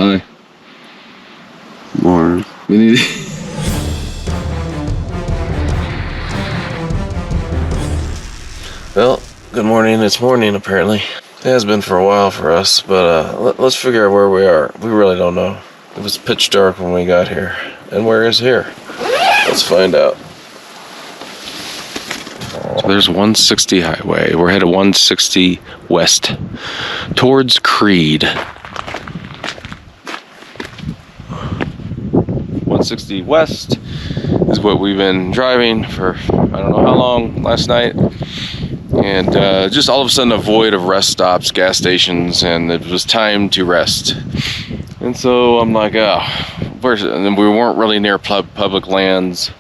Hi. More. We need. Well, good morning. It's morning apparently. It has been for a while for us, but let's figure out where we are. We really don't know. It was pitch dark when we got here. And where is here? Let's find out. So there's 160 highway. We're headed 160 west towards Creede. 160 west is what we've been driving for I don't know how long last night. And just all of a sudden a void of rest stops, gas stations, and it was time to rest. And so I'm like, and then we weren't really near public lands.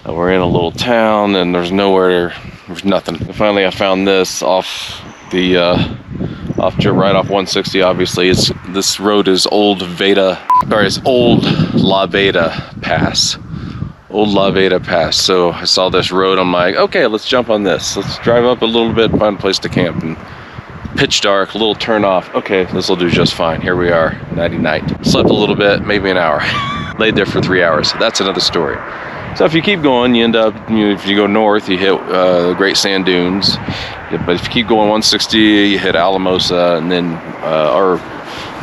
We're in a little town and there's nothing. And finally I found this off the right off 160. Obviously this road is old La Veta Pass. Old La Veta Pass. So I saw this road, I'm like, okay, let's jump on this. Let's drive up a little bit, find a place to camp. And pitch dark, a little turn off. Okay, this will do just fine. Here we are, nighty night. Slept a little bit, maybe an hour. Laid there for 3 hours. That's another story. So if you keep going, you end up, if you go north, you hit the Great Sand Dunes. But if you keep going 160, you hit Alamosa, and then our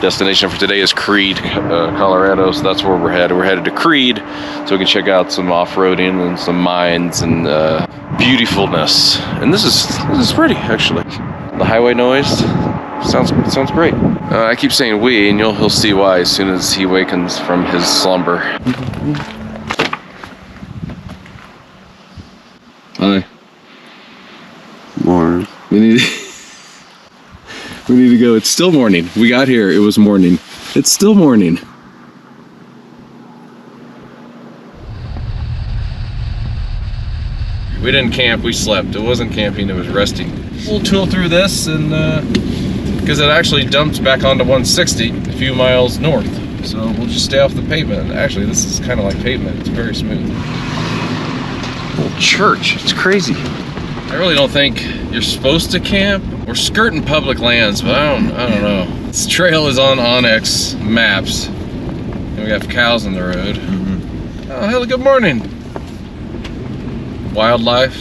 destination for today is Creede, Colorado. So that's where we're headed. We're headed to Creede, so we can check out some off-roading and some mines and beautifulness. And this is pretty, actually. The highway noise sounds great. I keep saying we, and he'll see why as soon as he wakens from his slumber. Hi. More. We need to go. It's still morning. We got here. It was morning. It's still morning. We didn't camp. We slept. It wasn't camping. It was resting. We'll tool through this, and because it actually dumps back onto 160 a few miles north. So we'll just stay off the pavement. Actually, this is kind of like pavement. It's very smooth. Old church. It's crazy. I really don't think you're supposed to camp. We're skirting public lands, but I don't know. This trail is on Onyx maps. And we have cows on the road. Mm-hmm. Oh, hello, good morning. Wildlife.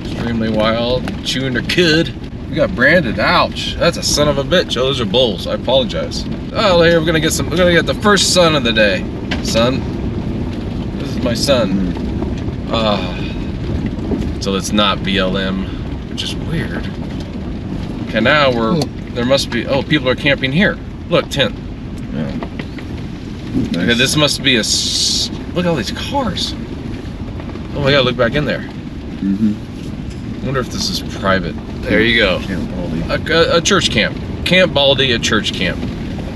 Extremely wild. Chewing their cud. We got branded. Ouch. That's a son of a bitch. Oh, those are bulls. I apologize. Oh, here we're gonna get the first sun of the day. Son. This is my son. So it's not BLM, which is weird. Okay, now there must be, people are camping here. Look, tent. Yeah. Nice. Okay, this must be look at all these cars. Oh my God, look back in there. Mm-hmm. I wonder if this is private. There you go. Camp Baldy. A church camp. Camp Baldy, a church camp.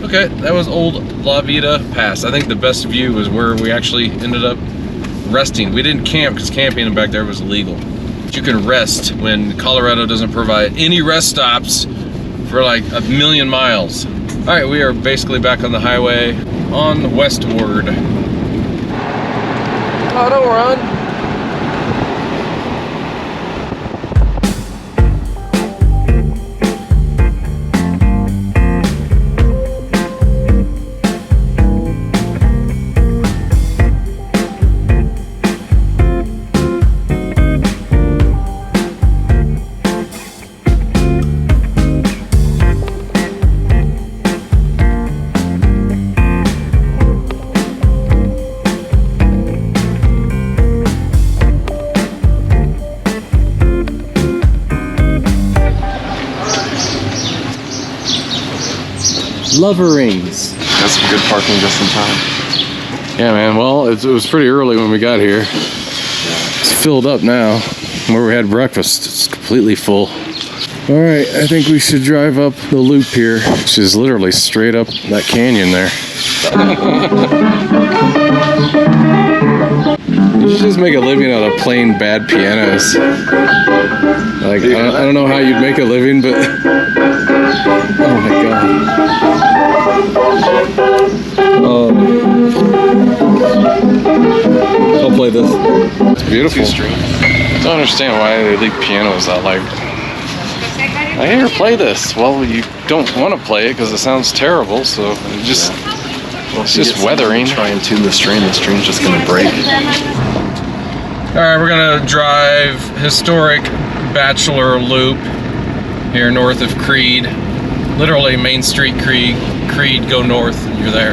Okay, that was old La Veta Pass. I think the best view was where we actually ended up resting. We didn't camp because camping back there was illegal. But you can rest when Colorado doesn't provide any rest stops for like 1,000,000 miles. All right, we are basically back on the highway on westward. Oh, don't run. Lover rings. Got some good parking just in time. Yeah, man. Well, it was pretty early when we got here. It's filled up now. Where we had breakfast, it's completely full. All right, I think we should drive up the loop here, which is literally straight up that canyon there. You should just make a living out of playing bad pianos. Like, I don't know how you'd make a living, but oh my God. I'll play this. It's beautiful. I don't understand why they leave pianos out like I hear her play this. Well, you don't want to play it because it sounds terrible, so it just, Well, it's just weathering. Try and tune the string's just gonna break. All right, we're gonna drive historic Bachelor Loop here north of Creede. Literally Main Street, Creede, go north, and you're there.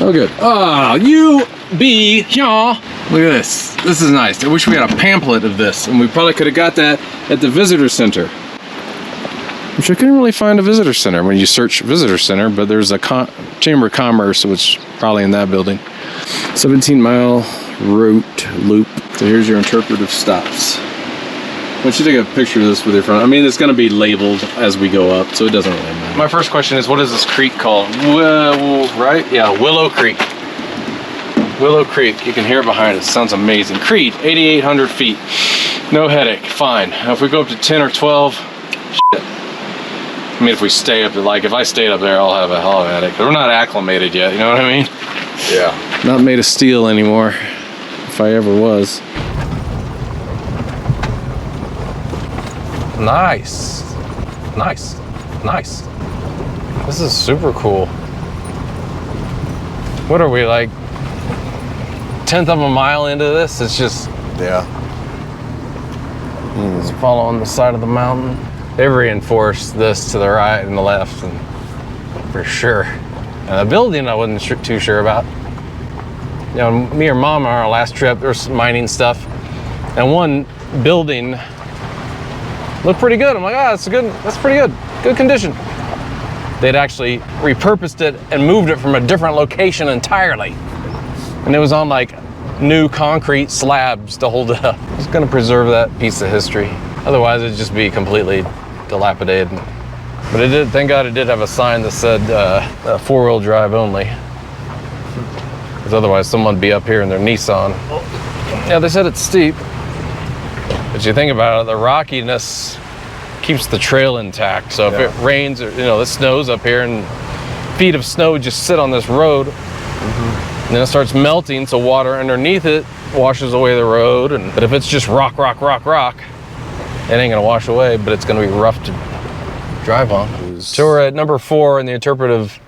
Oh, good. Ah, you be here. Look at this. This is nice. I wish we had a pamphlet of this, and we probably could have got that at the visitor center. Which I couldn't really find a visitor center when you search visitor center, but there's a Chamber of Commerce, which is probably in that building. 17-mile route loop. So here's your interpretive stops. I want you to take a picture of this with your phone. I mean, it's going to be labeled as we go up, so it doesn't really matter. My first question is, what is this creek called? Right? Yeah, Willow Creek. Willow Creek. You can hear it behind us. Sounds amazing. Creede, 8,800 feet. No headache. Fine. Now, if we go up to 10 or 12, shit. I mean, if we stay up, like, if I stayed up there, I'll have a hell of a headache. But we're not acclimated yet, you know what I mean? Yeah. Not made of steel anymore, if I ever was. Nice. Nice. Nice. This is super cool. What are we, like, 1/10 of a mile into this? It's just... Yeah. Just following the side of the mountain. They've reinforced this to the right and the left, and for sure. And the building I wasn't too sure about. You know, me or Mom on our last trip, there was some mining stuff, and one building looked pretty good. I'm like, ah, that's pretty good. Good condition. They'd actually repurposed it and moved it from a different location entirely. And it was on like new concrete slabs to hold it up. I was gonna preserve that piece of history. Otherwise it'd just be completely dilapidated. But it did, thank God it did have a sign that said 4-wheel drive only. Because otherwise someone would be up here in their Nissan. Yeah, they said it's steep. But you think about it, the rockiness keeps the trail intact. So if it rains, or, you know, it snows up here and feet of snow just sit on this road. And then it starts melting, so water underneath it washes away the road. But if it's just rock, it ain't gonna wash away, but it's gonna be rough to drive on. So we're at number 4 in the interpretive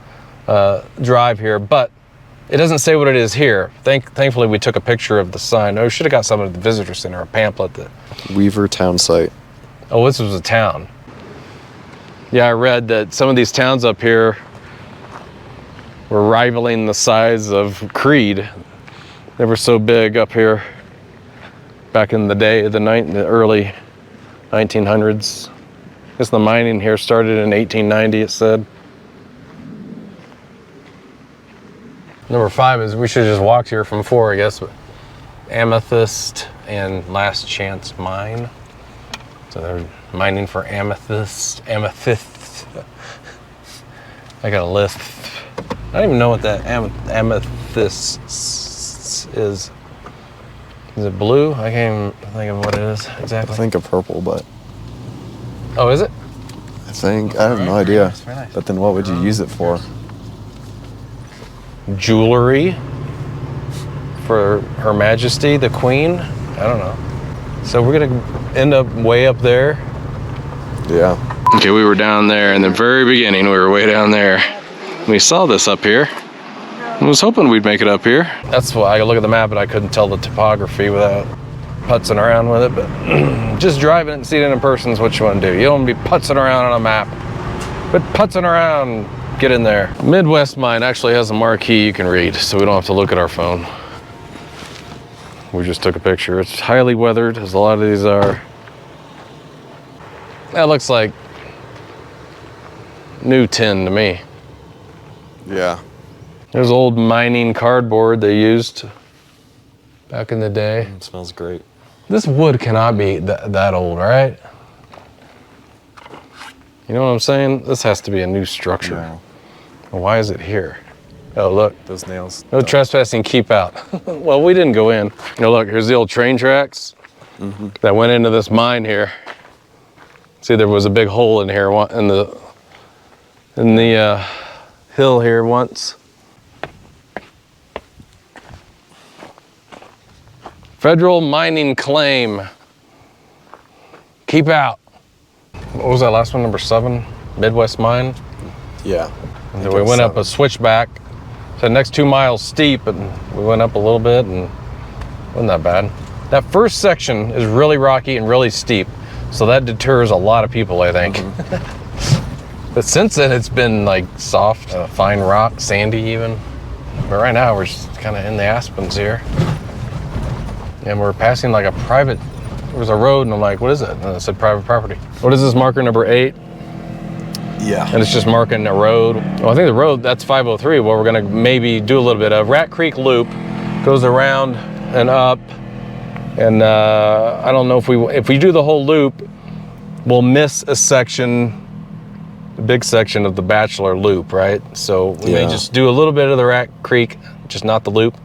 drive here, but it doesn't say what it is here. Thankfully, we took a picture of the sign. Oh, we should have got something at the visitor center, a pamphlet. Weaver Town Site. Oh, this was a town. Yeah, I read that some of these towns up here were rivaling the size of Creede. They were so big up here back in the day, the early 1900s. I guess the mining here started in 1890, it said. Number 5 is we should have just walked here from 4, I guess. Amethyst and Last Chance Mine. So they're mining for amethyst. I got a list. I don't even know what that amethyst is. Is it blue? I can't even think of what it is exactly. I think of purple, but... Oh, is it? I have no idea. Nice. But then what would you use it for? Jewelry for Her Majesty, the Queen. I don't know. So we're gonna end up way up there. Yeah. Okay, we were down there in the very beginning. We were way down there. We saw this up here. I was hoping we'd make it up here. That's why I look at the map and I couldn't tell the topography without putzing around with it, but just driving it and seeing it in person is what you want to do. You don't want to be putzing around on a map, but putzing around, get in there. Midwest Mine actually has a marquee you can read, so we don't have to look at our phone. We just took a picture. It's highly weathered, as a lot of these are. That looks like new tin to me. Yeah. There's old mining cardboard they used back in the day. It smells great. This wood cannot be that old, right? You know what I'm saying? This has to be a new structure. Yeah. Why is it here? Oh, look. Those nails. No trespassing, keep out. Well, we didn't go in. You know, look, here's the old train tracks that went into this mine here. See, there was a big hole in here in the hill here once. Federal mining claim. Keep out. What was that last one, number 7? Midwest Mine? Yeah. And then we went up a switchback. So the next 2 miles steep, and we went up a little bit, and wasn't that bad. That first section is really rocky and really steep, so that deters a lot of people, I think. But since then, it's been like soft, fine rock, sandy even. But right now, we're just kind of in the aspens here. And we're passing like a private, there was a road, and I'm like, what is it? And it said private property. What is this marker, number 8? Yeah. And it's just marking a road. Well, I think the road, that's 503, where we're gonna maybe do a little bit of. Rat Creek Loop goes around and up. And I don't know if we do the whole loop, we'll miss a section, the big section of the Bachelor Loop, right? So we may just do a little bit of the Rat Creek, just not the loop,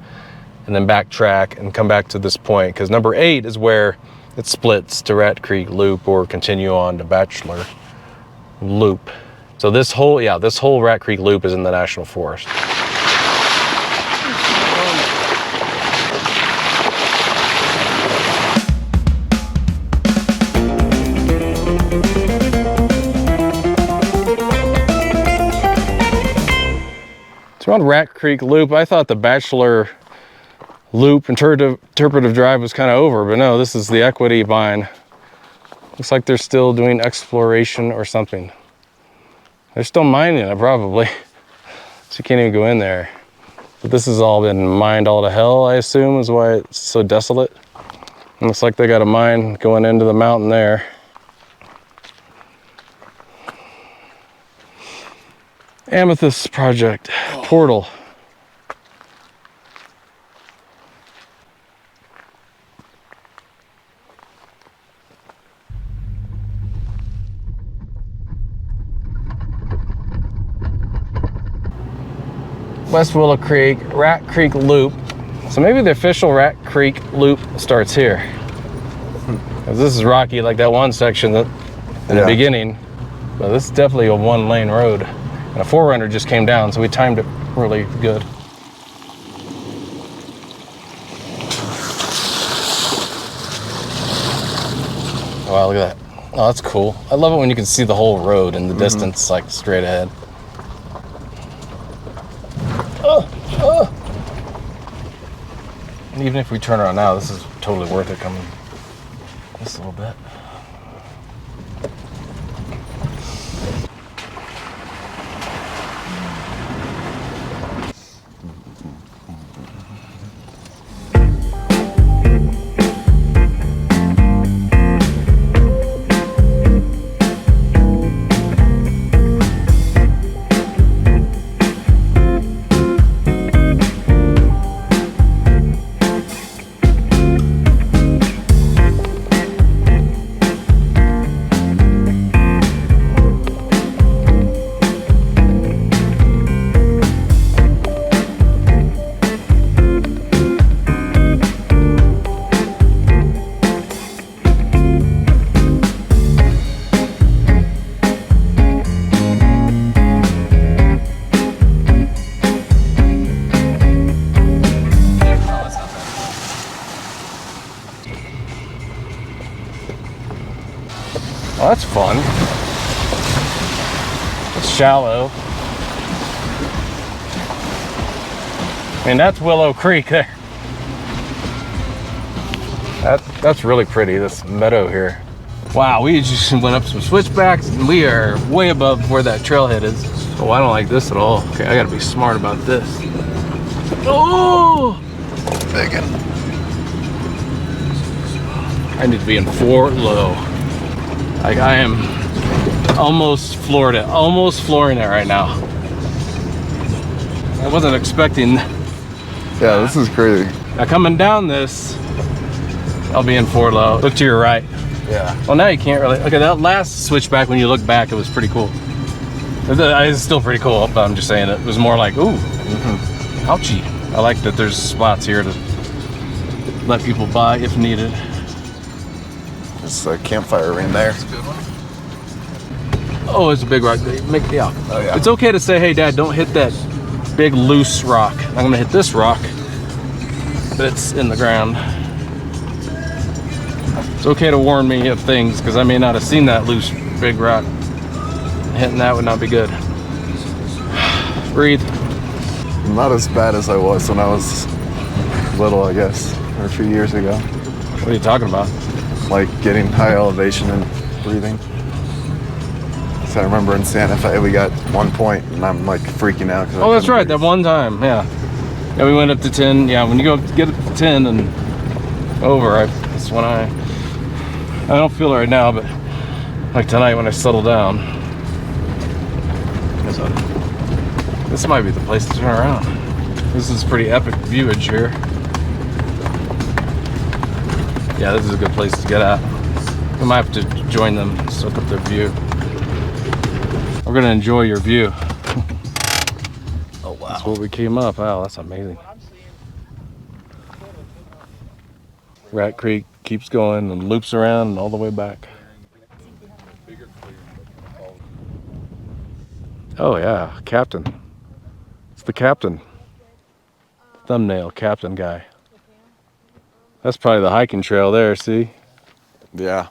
and then backtrack and come back to this point. Because number 8 is where it splits to Rat Creek Loop or continue on to Bachelor Loop. So this whole Rat Creek Loop is in the National Forest. So on Rat Creek Loop, I thought the Bachelor Loop interpretive drive was kind of over, but no, this is the equity vine. Looks like they're still doing exploration or something. They're still mining it, probably. So you can't even go in there. But this has all been mined all to hell, I assume, is why it's so desolate. And looks like they got a mine going into the mountain there. Amethyst Project, portal. West Willow Creek, Rat Creek Loop. So maybe the official Rat Creek Loop starts here. 'Cause this is rocky like that one section that in the beginning. But this is definitely a 1-lane road. And a 4Runner just came down, so we timed it really good. Wow, look at that. Oh, that's cool. I love it when you can see the whole road in the distance, like straight ahead. And even if we turn around now, this is totally worth it coming just a little bit. Well, that's fun. It's shallow. I mean, that's Willow Creek there. That's really pretty, this meadow here. Wow, we just went up some switchbacks and we are way above where that trailhead is. Oh, I don't like this at all. Okay, I gotta be smart about this. Oh! Bacon. I need to be in 4 low. Like I am almost flooring it right now. I wasn't expecting. Yeah, this is crazy. Now coming down this, I'll be in 4 low. Look to your right. Yeah. Well, now you can't really. Okay, that last switchback, when you look back, it was pretty cool. It's still pretty cool, but I'm just saying it was more like, ooh, ouchie. I like that there's spots here to let people by if needed. It's a campfire ring there. Oh, it's a big rock. Yeah. Oh, yeah. It's okay to say, hey, Dad, don't hit that big loose rock. I'm gonna hit this rock, but it's in the ground. It's okay to warn me of things because I may not have seen that loose big rock. Hitting that would not be good. Breathe. Not as bad as I was when I was little, I guess, or a few years ago. What are you talking about? Like getting high elevation and breathing. So I remember in Santa Fe we got 1 point and I'm like freaking out. Oh, that's right, that one time, yeah. Yeah, we went up to 10. Yeah, when you go get up to 10 and over, that's when I don't feel it right now, but like tonight when I settle down. This might be the place to turn around. This is pretty epic viewage here. Yeah, this is a good place to get at. We might have to join them, soak up their view. We're gonna enjoy your view. Oh wow. That's what we came up. Wow, that's amazing. Rat Creek keeps going and loops around and all the way back. Oh yeah, Captain. It's the Captain. Thumbnail Captain guy. That's probably the hiking trail there, see? Yeah.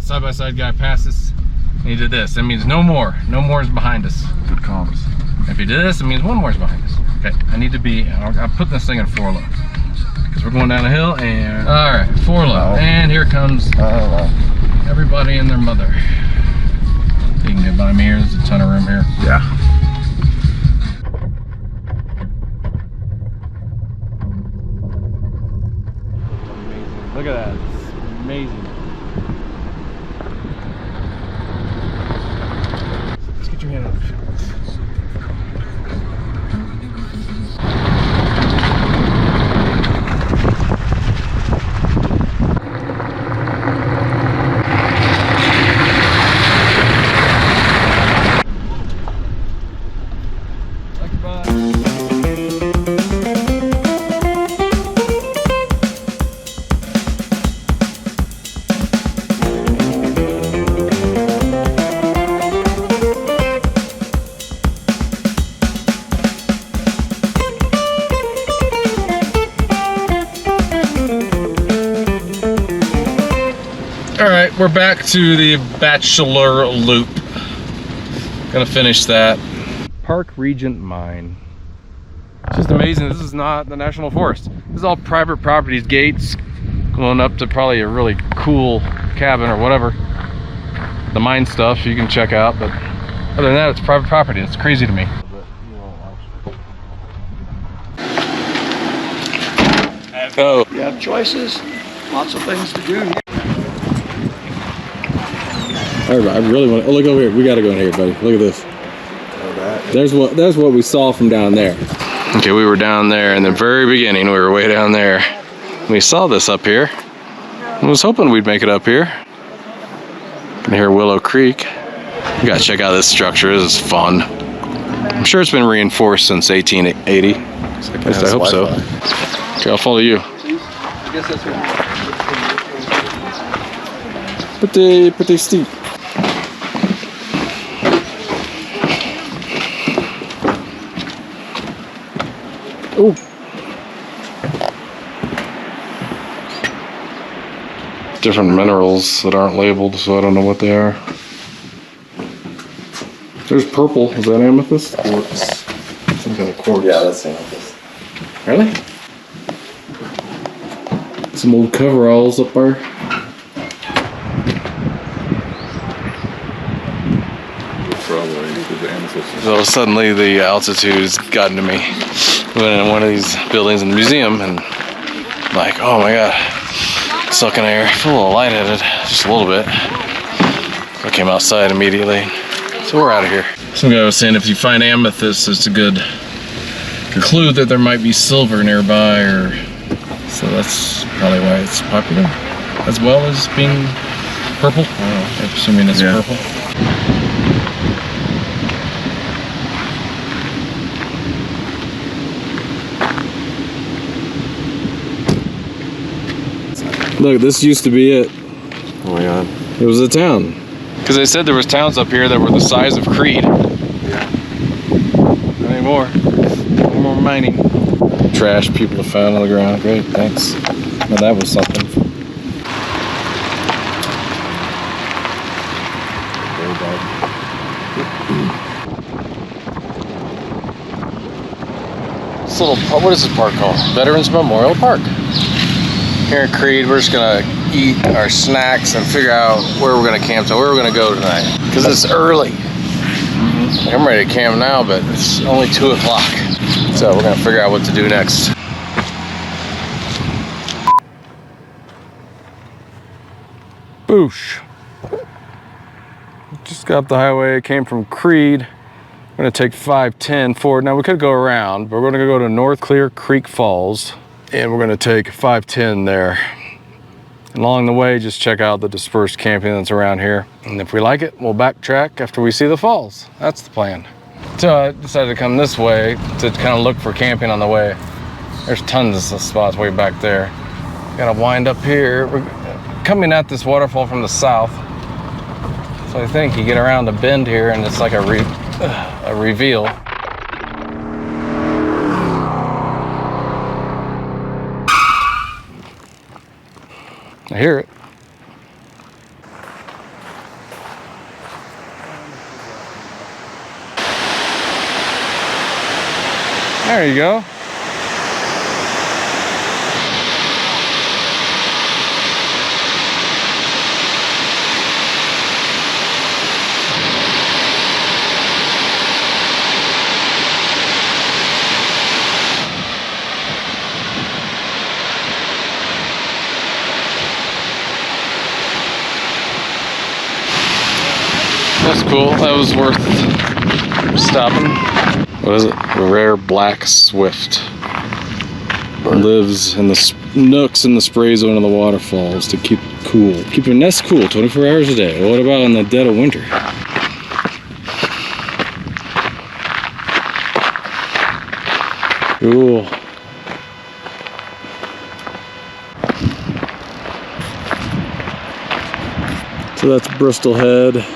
Side-by-side guy passes and he did this. That means no more. No more is behind us. Good comms. If he did this, it means one more is behind us. Okay, I need to be, I'm putting this thing in 4 low. Because we're going down a hill and, all right, 4 low. And here comes everybody and their mother. You can get by me here, there's a ton of room here. Yeah. Amazing. Look at that, it's amazing. Let's get your hand up. Alright, we're back to the Bachelor Loop. Gonna finish that. Park Regent Mine. It's just amazing. This is not the National Forest. This is all private properties, gates going up to probably a really cool cabin or whatever. The mine stuff you can check out, but other than that, it's private property. It's crazy to me. Oh. You have choices, lots of things to do. I really want to, oh, look over here. We got to go in here, buddy. Look at this. There's what we saw from down there. Okay, we were down there in the very beginning. We were way down there. We saw this up here. I was hoping we'd make it up here. You can hear Willow Creek. You gotta check out this structure. This is fun. I'm sure it's been reinforced since 1880. At least I hope so. Okay, I'll follow you. I guess that's what. Pretty steep. Oh. Different minerals that aren't labeled, so I don't know what they are. There's purple. Is that amethyst? Quartz. Some kind of quartz. Yeah, that's amethyst. Really? Some old coveralls up there. So suddenly the altitude's gotten to me. We went in one of these buildings in the museum and like, oh my god, sucking air, I feel a little lightheaded, just a little bit. I came outside immediately, so we're out of here. Some guy was saying if you find amethyst, it's a good clue that there might be silver nearby, or so that's probably why it's popular, as well as being purple. I don't know, I'm assuming it's purple. Look, this used to be it. Oh my god. It was a town. Because they said there was towns up here that were the size of Creede. Yeah. Not anymore. No more mining. Trash people have found on the ground. Great, thanks. Well, that was something. This little, what is this park called? Veterans Memorial Park. Here in Creede, we're just gonna eat our snacks and figure out where we're gonna camp, where we're gonna go tonight. Because it's early. Like, I'm ready to camp now, but it's only 2 o'clock. So we're gonna figure out what to do next. Boosh. Just got up the highway, came from Creede. We're gonna take 510 forward. Now we could go around, but we're gonna go to North Clear Creek Falls, and we're gonna take 510 there. And along the way, just check out the dispersed camping that's around here. And if we like it, we'll backtrack after we see the falls. That's the plan. So I decided to come this way to kind of look for camping on the way. There's tons of spots way back there. Gotta wind up here. We're coming at this waterfall from the south. So I think you get around the bend here and it's like a reveal. I hear it. There you go. That's cool. That was worth stopping. What is it? A rare black swift. Lives in the nooks in the spray zone of the waterfalls to keep it cool. Keep your nest cool 24 hours a day. What about in the dead of winter? Cool. So that's Bristol Head.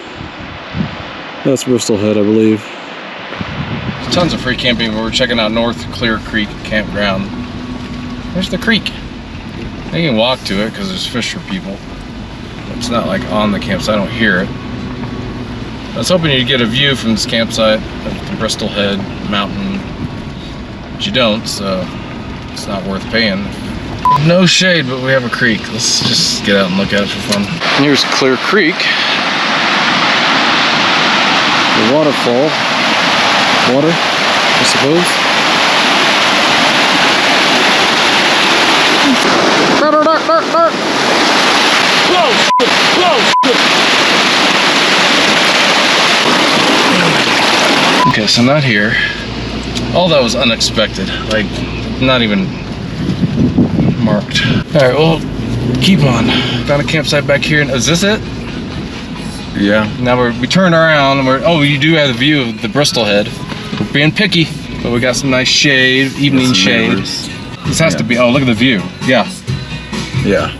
That's Bristol Head, I believe. There's tons of free camping. We're checking out North Clear Creek Campground. There's the creek. You can walk to it because there's fish for people. It's not like on the campsite. I don't hear it. I was hoping you'd get a view from this campsite of the Bristol Head Mountain, but you don't, so it's not worth paying. No shade, but we have a creek. Let's just get out and look at it for fun. And here's Clear Creek. The waterfall. Water, I suppose. Okay, so not here. All that was unexpected. Like, not even marked. All right, well, keep on. Found a campsite back here. Is this it? Yeah. Now we turned around and oh, you do have the view of the Bristol Head. We're being picky, but we got some nice shade, evening shade. Neighbors. This has to be, oh, look at the view. Yeah. Yeah.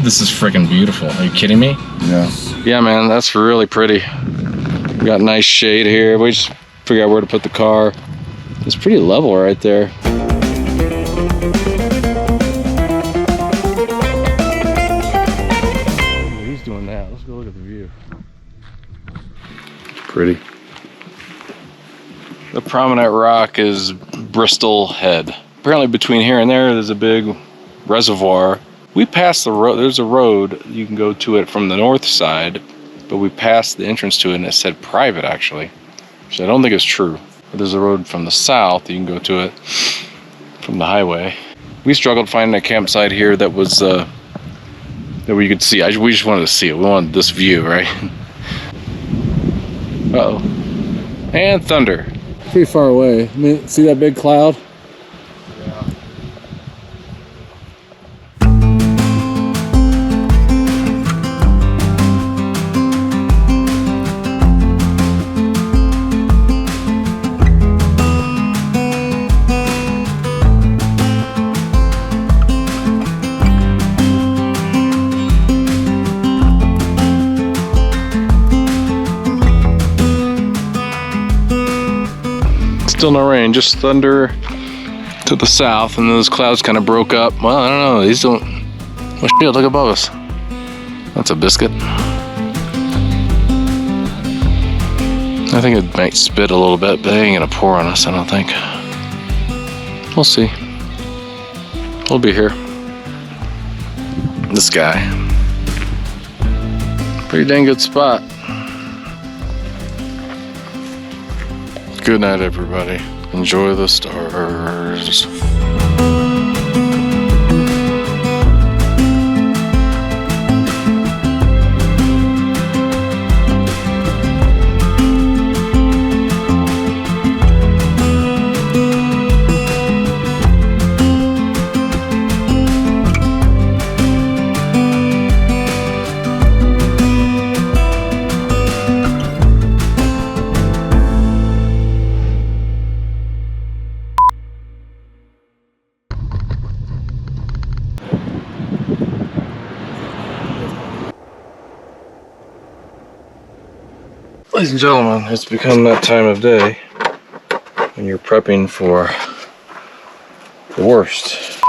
This is freaking beautiful. Are you kidding me? Yeah. Yeah, man, that's really pretty. We got nice shade here. We just figure out where to put the car. It's pretty level right there. He's doing that. Let's go look at the view. Pretty. The prominent rock is Bristol Head. Apparently between here and there, there's a big reservoir. We passed the road. There's a road. You can go to it from the north side, but we passed the entrance to it and it said private, actually, which I don't think is true. But there's a road from the south. You can go to it from the highway. We struggled finding a campsite here that was that we could see. We just wanted to see it. We wanted this view, right? Uh-oh. And thunder. Pretty far away. I mean, see that big cloud? Still no rain, just thunder to the south, and those clouds kind of broke up. Well, I don't know, these don't, oh shit, look above us. That's a biscuit. I think it might spit a little bit, but they ain't gonna pour on us, I don't think. We'll see. We'll be here. This guy. Pretty dang good spot. Good night, everybody. Enjoy the stars. Ladies and gentlemen, it's become that time of day when you're prepping for the worst.